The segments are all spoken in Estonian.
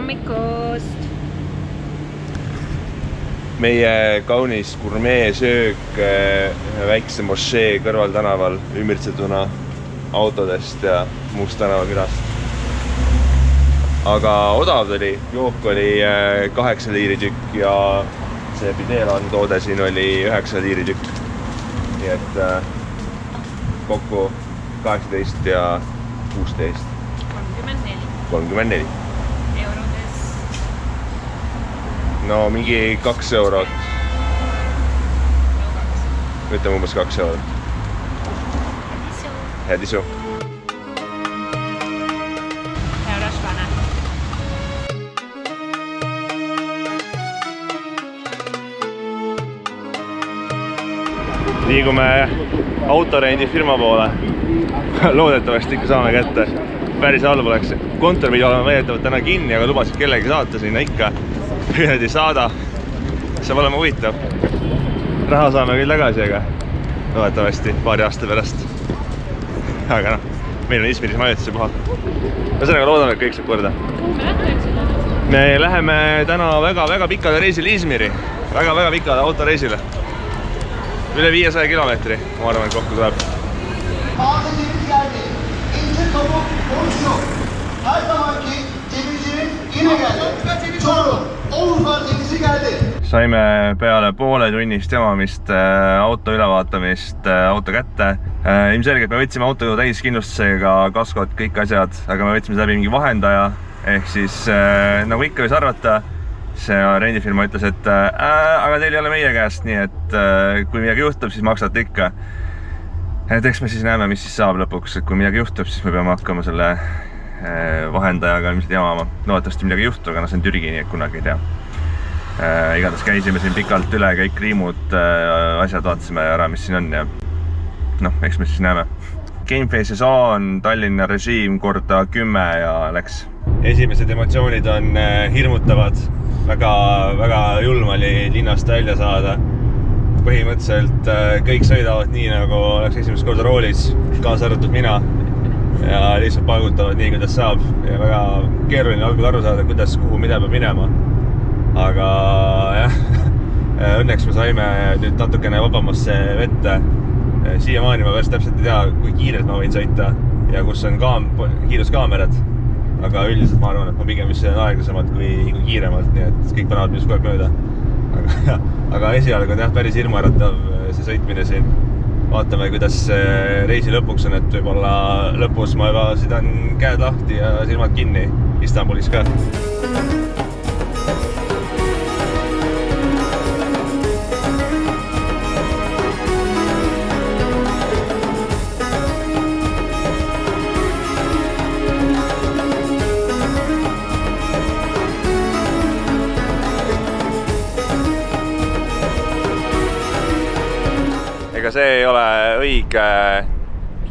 hommikust! Meie kaunis gurmeesöök väikse mošee kõrval tänaval ümbritsetuna autodest ja muust tänavakülast. Aga odav oli, jook oli 8 liiri tükk ja see Pidelan toode siin oli 9 liiri tükk. Nii et kokku 18 ja 16. 34. Eurodes. No mingi 2 eurot. Ütleme umbes 2 eurot. Head isu. Liigume autorendifirma poole. Loodetavasti ikka saame kätte. Päris halb oleks. Kontor pidi olema väidetavalt täna kinni, aga lubasid kellegi saata sinna ikka. Ühed ei saada. Saab olema huvitav. Raha saame küll tagasi, aga loodetavasti paari aasta pärast. Aga noh, meil on Izmiris majutuse puha. Ühesõnaga loodame, et kõik saab korda. Me läheme täna väga pikale reisile Izmiri. Väga pikale autoreisile. Üle 500 kilomeetri, ma arvan, et kokku tuleb. Saime peale poole tunnist jamamist, auto ülevaatamist, auto kätte. Ilmselgelt me võtsime auto täis kindlustusega, kaskod, kõik asjad, aga me võtsime läbi mingi vahendaja. Ehk siis, nagu ikka võis arvata, see rendifirma ütles, et aga teil ei ole meie käest, nii et kui midagi juhtub, siis maksate ikka. Et eks me siis näeme, mis siis saab lõpuks, et kui midagi juhtub, siis me peame hakkama selle vahendajaga ilmselt jamama. Loodetavasti midagi juhtub, aga see on Türgi, nii et kunagi ei tea. Igatahes käisime siin pikalt üle, kõik riimud, asjad vaatasime ära, mis siin on ja noh, eks me siis näeme. Gameface sessioon, Tallinna režiim korda 10 ja läks. Esimesed emotsioonid on hirmutavad. Väga julm oli linnast välja saada. Põhimõtteliselt kõik sõidavad nii, nagu oleks esimest korda roolis, kaasa arvatud mina. Ja lihtsalt paigutavad nii, kuidas saab. Ja väga keeruline algul aru saada, kuidas, kuhu, mida peab minema. Aga jah, õnneks me saime nüüd natukene vabamasse vette. Siiamaani ma päris täpselt ei tea, kui kiirelt ma võin sõita ja kus on kiiruskaamerad. Aga üldiselt ma arvan, et ma pigem vist sõidan aeglasemalt kui kiiremalt, nii et kõik panevad minust kogu aeg mööda. Aga esialgu on jah päris hirmuäratav see sõitmine siin. Vaatame, kuidas reisi lõpuks on, et võib-olla lõpus ma juba sõidan käed lahti ja silmad kinni Istanbulis ka. Ega see ei ole õige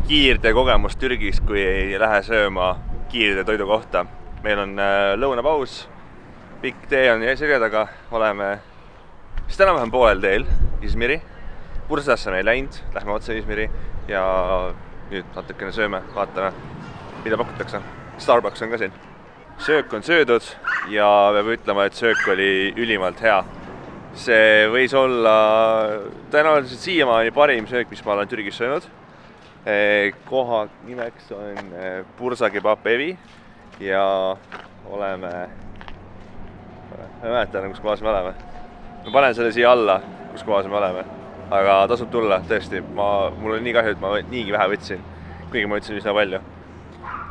kiirtee kogemus Türgis, kui ei lähe sööma kiirtee toidu kohta. Meil on lõunapaus, pikk tee on selja taga, oleme vist enam-vähem poolel teel Izmiri. Bursasse me ei läinud, lähme otse Izmiri ja nüüd natukene sööme, vaatame, mida pakutakse. Starbucks on ka siin. Söök on söödud ja peab ütlema, et söök oli ülimalt hea. See võis olla tõenäoliselt siiamaani parim söök, mis ma olen Türgis söönud. Koha nimeks on Bursa Kebab Evi ja oleme... Ma mäletan, kus kohas me oleme. Ma panen selle siia alla, kus kohas me oleme. Aga tasub tulla, tõesti. Mul oli nii kahju, et ma niigi vähe võtsin. Kuigi ma võtsin üsna palju.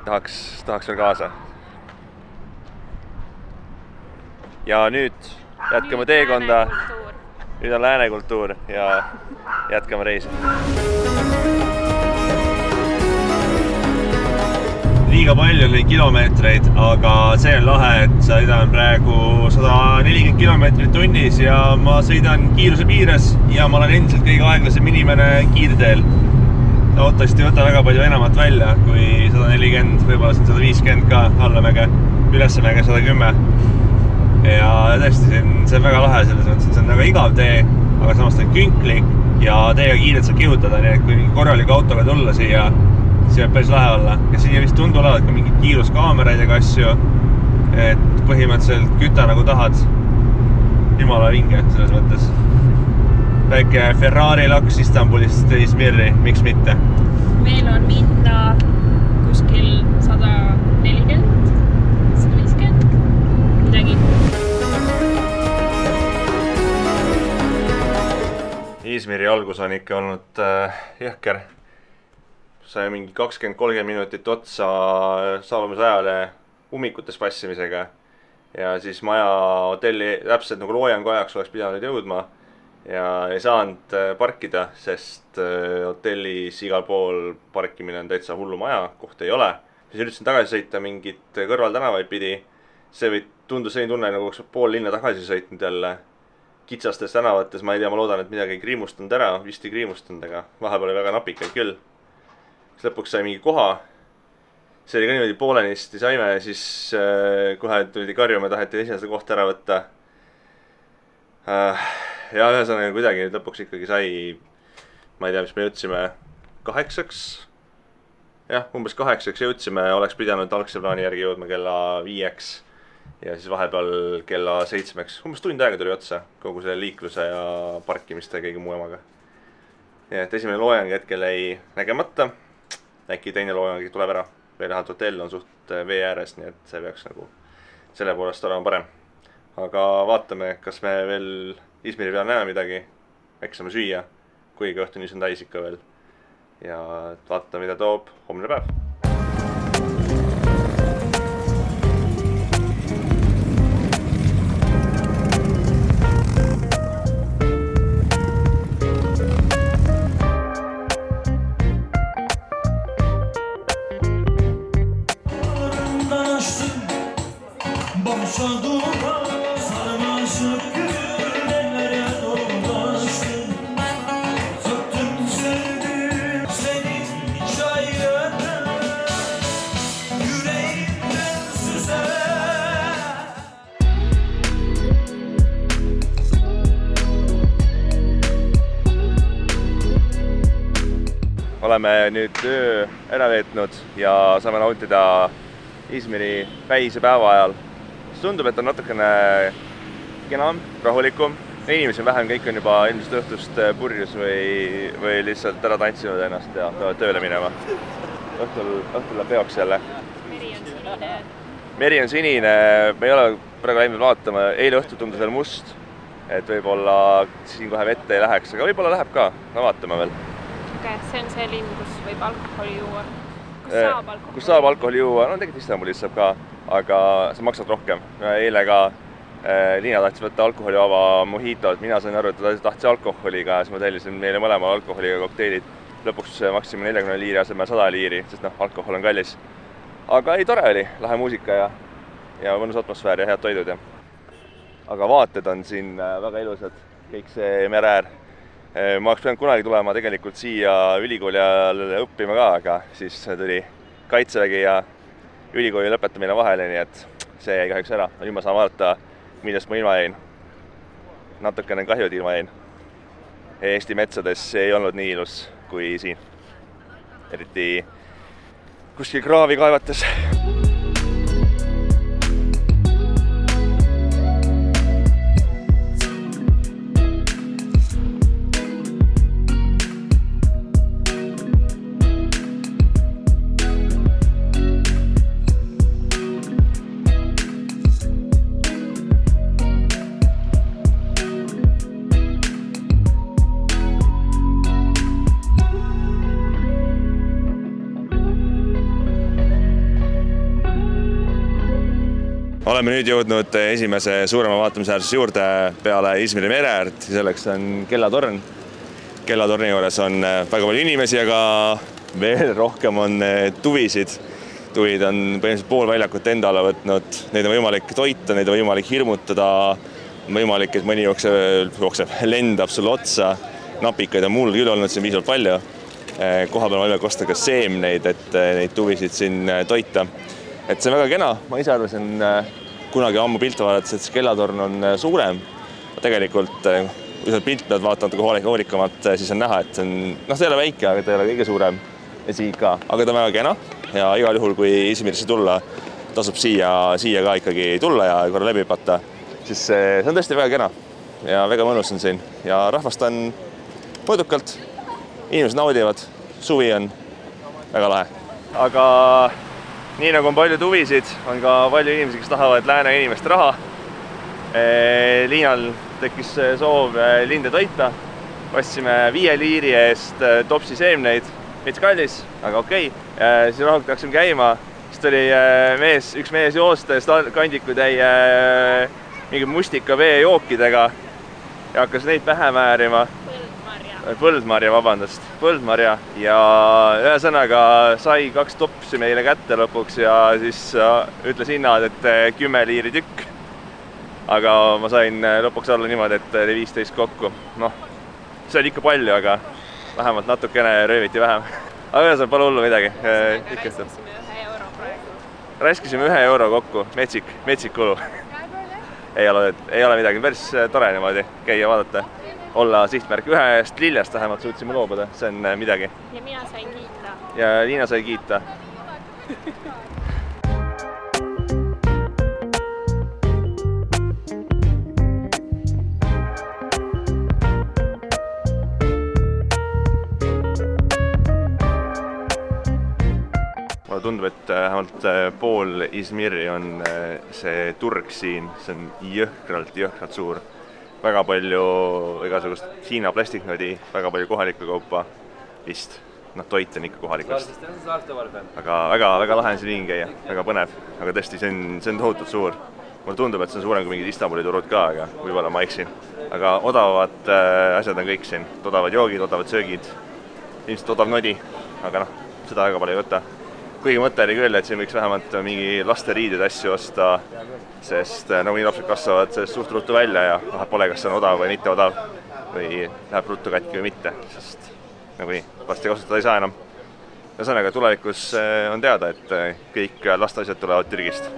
Tahaks veel kaasa. Ja nüüd... Jätkame teekonda, nüüd on lääne kultuur ja jätkame reisi. Liiga palju oli kilomeetreid, aga see on lahe, et sõidan praegu 140 kilomeetrit tunnis ja ma sõidan kiiruse piires ja ma olen endiselt kõige aeglasem inimene kiirteel. Autost ei võta väga palju enamat välja kui 140, võib-olla 150 ka allamäge, ülesmäge 110. Ja tõesti, see on väga lahe selles mõttes, et see on väga igav tee, aga samas ta on künklik ja teega kiirelt saab kihutada, nii et kui korraliku autoga tulla siia, siis võib päris lahe olla. Ja siia vist tundu olevat ka mingid kiiruskaameraid ja asju, et põhimõtteliselt küta nagu tahad. Jumala vinge selles mõttes. Väike Ferrari laks Istanbulist Izmiri, miks mitte? Meil on minna kuskil 140, 150, midagi. Izmiri algus on ikka olnud jõhker. Sai mingi 20-30 minutit otsa saabumise ajale ummikutes passimisega. Ja siis maja hotelli täpselt nagu loojangu ajaks oleks pidanud jõudma. Ja ei saanud parkida, sest hotellis igal pool parkimine on täitsa hullu maja, kohta ei ole. Siis üritasin tagasi sõita mingit kõrvaltänavaid pidi. See tundus selline tunne, nagu pool linna tagasi sõitnud jälle kitsastes tänavates. Ma ei tea, ma loodan, et midagi ei kriimustunud ära, vist ei kriimustunud, aga vahepeal oli väga napikaid küll. Siis lõpuks sai mingi koha. See oli ka niimoodi poolenisti saime ja siis kohe tuli karjuma, taheti esimese kohta ära võtta. Ja ühesõnaga kuidagi lõpuks ikkagi sai, ma ei tea, mis me jõudsime 8. Jah, umbes 8 jõudsime, oleks pidanud algse plaani järgi jõudma kella 5 ja siis vahepeal kella 7. Umbes tund aega tuli otsa kogu selle liikluse ja parkimiste ja kõige muu emaga. Ja et esimene loojang hetkel ei nägemata, äkki teine loojang tuleb ära. Veel läheb hotell on suht vee ääres, nii et see peaks nagu selle poolest olema parem. Aga vaatame, kas me veel Izmiri peal näeme midagi, äkki saame süüa, kuigi õhtuni on täis ikka veel. Ja vaatame, mida toob homne päev. Oleme nüüd öö ära veetnud ja saame nautida Izmiri päise päeva ajal. Tundub, et on natukene kenam, rahulikum. Inimesi on vähem, kõik on juba ilmselt õhtust purjus või lihtsalt ära tantsinud ennast ja peavad tööle minema. Õhtul läheb peoks jälle. Meri on sinine. Meri on sinine, me ei ole praegu läinud vaatama. Eile õhtul tundus veel must, et võib-olla siin kohe vette ei läheks, aga võib-olla läheb ka. No vaatame veel. See on see linn, kus võib alkoholi juua. Kus saab alkoholi juua? No tegelikult Istanbulis saab ka, aga sa maksad rohkem. Eile ka Liina tahtis võtta alkoholivaba mojitot. Mina sain aru, et ta tahtis alkoholiga, siis ma tellisin meile mõlema alkoholiga kokteilid. Lõpuks maksime 40 liiri asemel 100 liiri, sest alkohol on kallis. Aga ei, tore oli, lahe muusika ja mõnus atmosfäär ja head toidud. Aga vaated on siin väga ilusad, kõik see mere äär. Ma oleks pidanud kunagi tulema tegelikult siia ülikooli ajal õppima ka, aga siis tuli kaitsevägi ja ülikooli lõpetamine vahele, nii et see jäi kahjuks ära. Nüüd ma saan vaadata, millest ma ilma jäin. Natukene kahju, et ilma jäin. Eesti metsades ei olnud nii ilus kui siin. Eriti kuskil kraavi kaevates. Oleme nüüd jõudnud esimese suurema vaatamisäärsuse juurde peale Izmiri mere äärt. Selleks on kellatorn. Kellatorni juures on väga palju inimesi, aga veel rohkem on tuvisid. Tuvid on põhimõtteliselt pool väljakut enda alla võtnud. Neid on võimalik toita, neid on võimalik hirmutada. On võimalik, et mõni jookseb, lendab sulle otsa. Napikaid on mul küll olnud siin piisavalt palju. Koha peal on võimalik osta ka seemneid, et neid tuvisid siin toita. Et see on väga kena, ma ise arvasin kunagi ammu pilte vaadates, et see kellatorn on suurem. Tegelikult, kui sa pilt pead vaatama hoolikamalt, siis on näha, et see on, see ei ole väike, aga ta ei ole kõige suurem ja siit ka. Aga ta on väga kena ja igal juhul, kui Izmirisse tulla, tasub siia ka ikkagi tulla ja korra läbi hüpata, siis see on tõesti väga kena ja väga mõnus on siin ja rahvast on mõõdukalt, inimesed naudivad, suvi on väga lahe. Aga nii nagu on palju huvisid, on ka palju inimesi, kes tahavad lääne inimeste raha. Liinal tekkis soov linde toita. Ostsime 5 liiri eest topsi seemneid, veits kallis, aga okei. Siis rahulikult hakkasime käima, siis tuli üks mees joosta ja kandiku täi mingi mustika veejookidega ja hakkas neid pähe määrima. Põldmarja ja ühesõnaga sai 2 topsi meile kätte lõpuks ja siis ütles hinnad, et 10 liiri tükk. Aga ma sain lõpuks olla niimoodi, et oli 15 kokku. Noh, see oli ikka palju, aga vähemalt natukene rööviti vähem. Aga ühesõnaga pole hullu midagi. Raiskasime 1 euro praegu. Raiskasime 1 euro kokku, metsik kulu. Ei ole midagi, päris tore niimoodi käia vaadata. Olla sihtmärk ühest liljast vähemalt suutsime loobuda, see on midagi. Ja mina sain kiita. Ja Liina sai kiita. Mulle tundub, et vähemalt pool Izmiri on see turg siin, see on jõhkralt suur. Väga palju igasugust Hiina plastiknodi, väga palju kohalikku kaupa, vist, toit on ikka kohalikust. Aga väga lahe on siin liin käia, väga põnev, aga tõesti see on tohutult suur. Mulle tundub, et see on suurem kui mingid Istanbuli turud ka, aga võib-olla ma eksin. Aga odavad asjad on kõik siin, odavad joogid, odavad söögid, ilmselt odav nodi, aga seda väga palju ei võta. Kuigi mõte oli küll, et siin võiks vähemalt mingi laste riided asju osta, sest nagu nii lapsed kasvavad sellest suht ruttu välja ja pole, kas see on odav või mitte odav või läheb ruttu katki või mitte, sest nagu nii, laste kasutada ei saa enam. Ühesõnaga, tulevikus on teada, et kõik lasteasjad tulevad Türgist.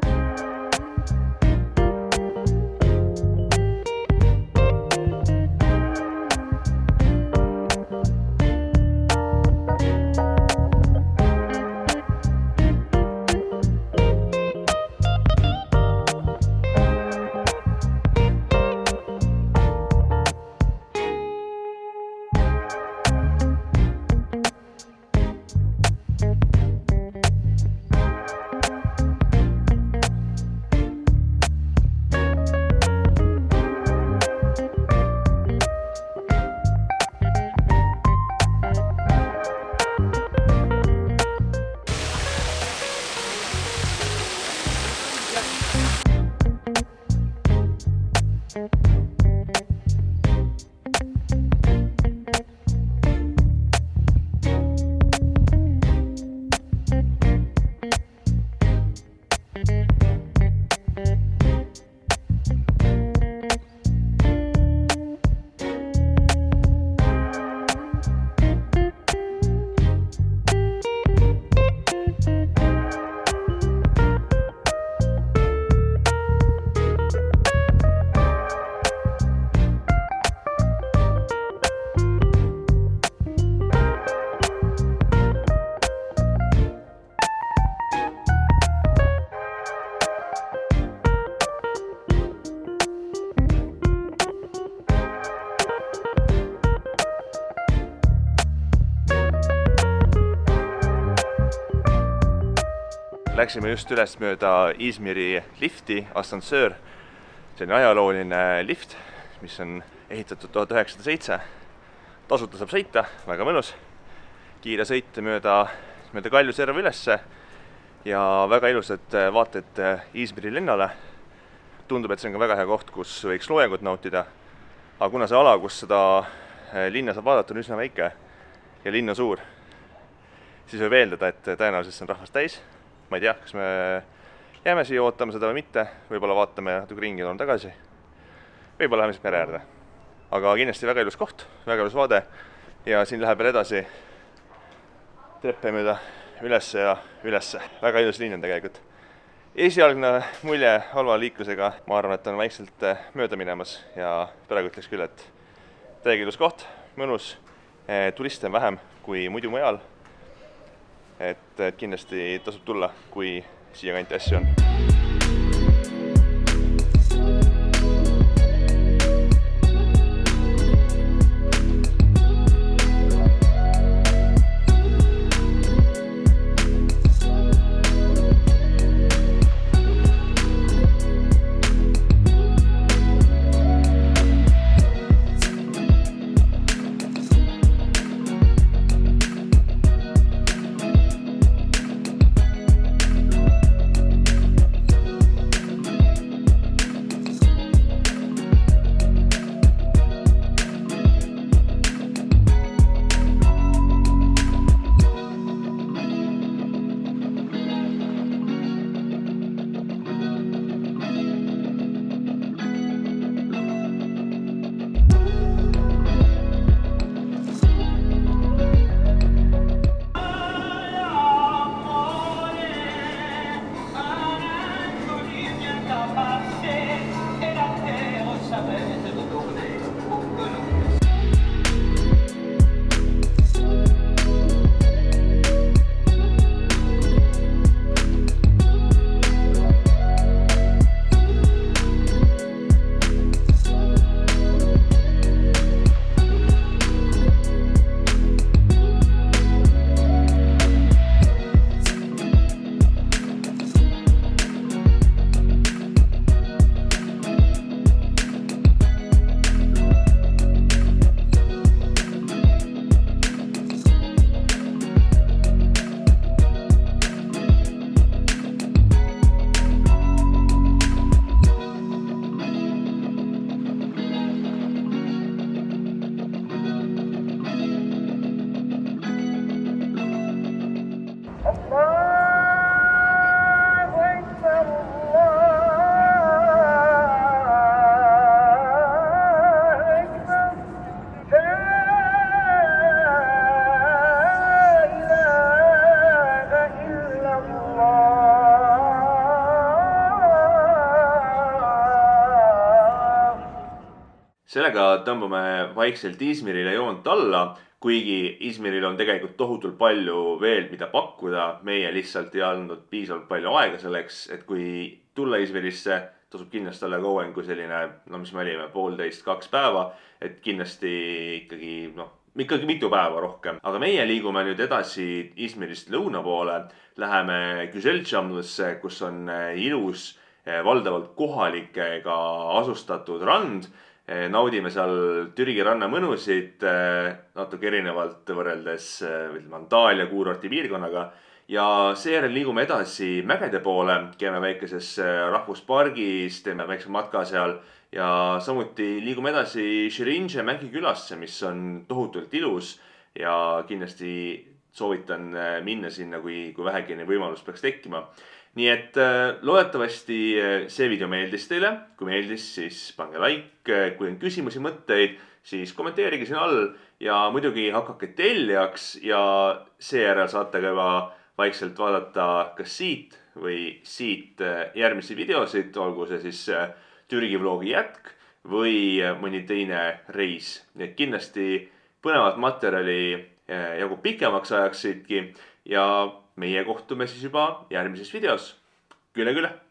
Läksime just üles mööda Izmiri lifti, Asansöör. See on ajalooline lift, mis on ehitatud 1907. Tasuta saab sõita, väga mõnus. Kiire sõit mööda Kaljuserva ülesse ja väga ilusad vaated Izmiri linnale. Tundub, et see on ka väga hea koht, kus võiks loengut nautida. Aga kuna see ala, kus seda linna saab vaadata, on üsna väike ja linn on suur, siis võib eeldada, et tõenäoliselt see on rahvast täis. Ma ei tea, kas me jääme siia ootama seda või mitte, võib-olla vaatame natuke ringi tuleme tagasi, võib-olla läheme siis mere äärde. Aga kindlasti väga ilus koht, väga ilus vaade ja siin läheb veel edasi treppe mööda ülesse ja ülesse. Väga ilus linn on tegelikult. Esialgne mulje halva liiklusega, ma arvan, et on vaikselt mööda minemas ja praegu ütleks küll, et täiega ilus koht, mõnus, turiste on vähem kui muidu mujal. Et kindlasti tasub tulla, kui siia kanti asju on. Sellega tõmbame vaikselt Izmirile joont alla, kuigi Izmiril on tegelikult tohutult palju veel, mida pakkuda. Meie lihtsalt ei andnud piisavalt palju aega selleks, et kui tulla Izmirisse, tasub kindlasti olla kauem kui selline, no mis me olime, 1,5–2 päeva, et kindlasti ikkagi mitu päeva rohkem. Aga meie liigume nüüd edasi Izmirist lõuna poole, läheme Güzelcamlısse, kus on ilus, valdavalt kohalikega asustatud rand. Naudime seal Türgi ranna mõnusid, natuke erinevalt võrreldes Antalya kuurorti piirkonnaga. Ja seejärel liigume edasi mägede poole, käime väikeses rahvuspargis, teeme väikse matka seal. Ja samuti liigume edasi Shirinje mägikülasse, mis on tohutult ilus. Ja kindlasti soovitan minna sinna, kui vähegi võimalus peaks tekkima. Nii et loodetavasti see video meeldis teile. Kui meeldis, siis pange like. Kui on küsimusi, mõtteid, siis kommenteerige siin all. Ja muidugi hakake tellijaks ja seejärel saate ka juba vaikselt vaadata kas siit või siit järgmisi videosid. Olgu see siis Türgi vlogi jätk või mõni teine reis. Nii et kindlasti põnevat materjali jagub pikemaks ajaks siitki ja meie kohtume siis juba järgmises videos. Külle!